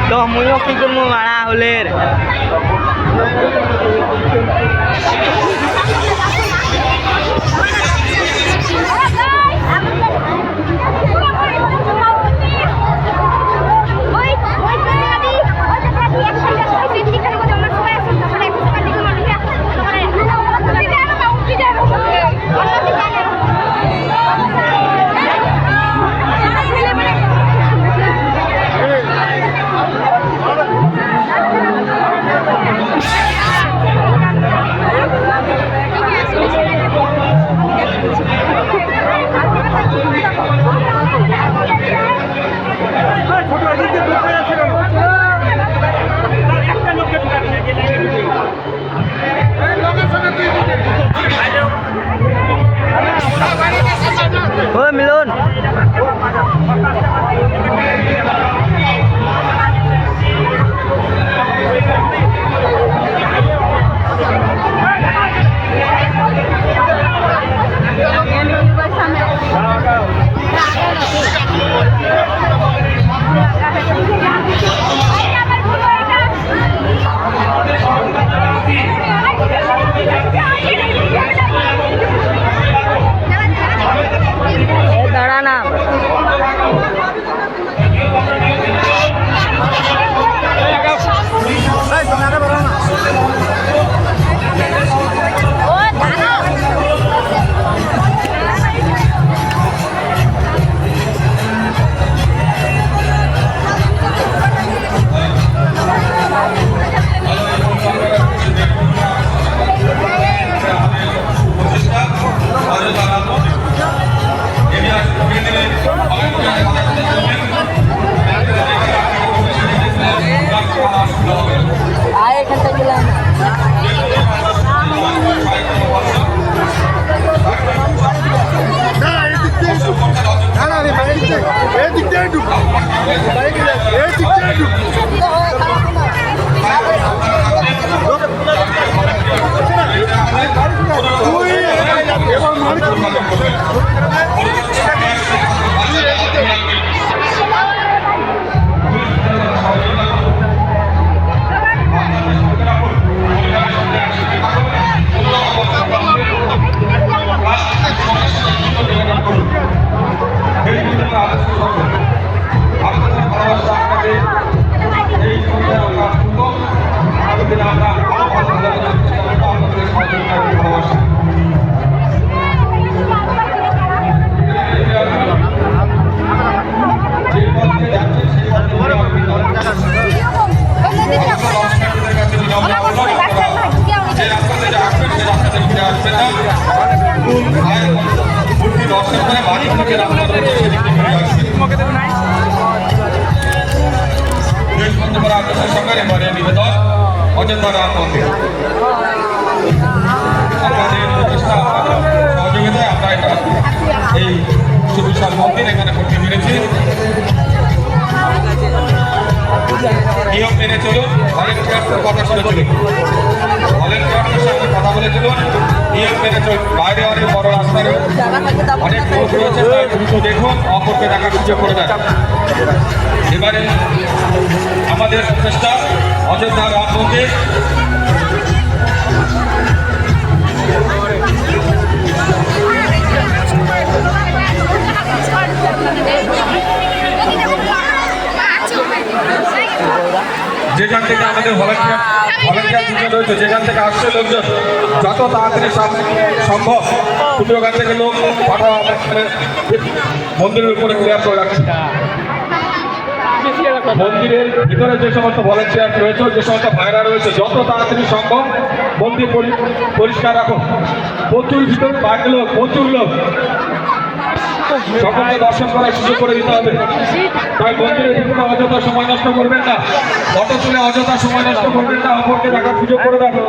তো মইও কি করবো মারা হলে মিলন দাঁড়া না অযোধ্যা রাম মন্দির আপনাদের সহযোগিতায় আমরা এটা এই সুবিশাল মন্দির এখানে করতে পেরেছি। নিয়ম মেনে চলুন, ভলেন্টিয়ার্সের কথা শুনে চলুন, ভলেন্টিয়ার্সের সঙ্গে কথা বলে চলুন, নিয়ম মেনে চলুন। বাইরে অনেক বড় রাস্তায় অনেক লোক রয়েছে, দ্রুত দেখুন, অপরকে দেখার সুযোগ করে দেয়। এবারে আমাদের চেষ্টা অযোধ্যা রাম মন্দির যেখান থেকে আমাদের ভলেন্টিয়ার দুজন রয়েছে, যেখান থেকে আসছে লোকজন যত তাড়াতাড়ি সম্ভব পুজোখান থেকে লোক পাঠাও মন্দিরের উপরে ক্লিয়ার করে রাখছে। মন্দিরের ভিতরে যে সমস্ত ভলেন্টিয়ার রয়েছে, যে সমস্ত ভাইরা রয়েছে, যত তাড়াতাড়ি সম্ভব মন্দির পরিষ্কার রাখুন। প্রচুর ভিতর বাইরে লোক, প্রচুর লোক, সকলকে দর্শন করার সুযোগ করে দিতে হবে। তাই মন্দিরের ভিতরে অযথা সময় নষ্ট করবেন না, ফটো তুলে অযথা সময় নষ্ট করবেন না, অপরকে দেখার সুযোগ করে দেবেন।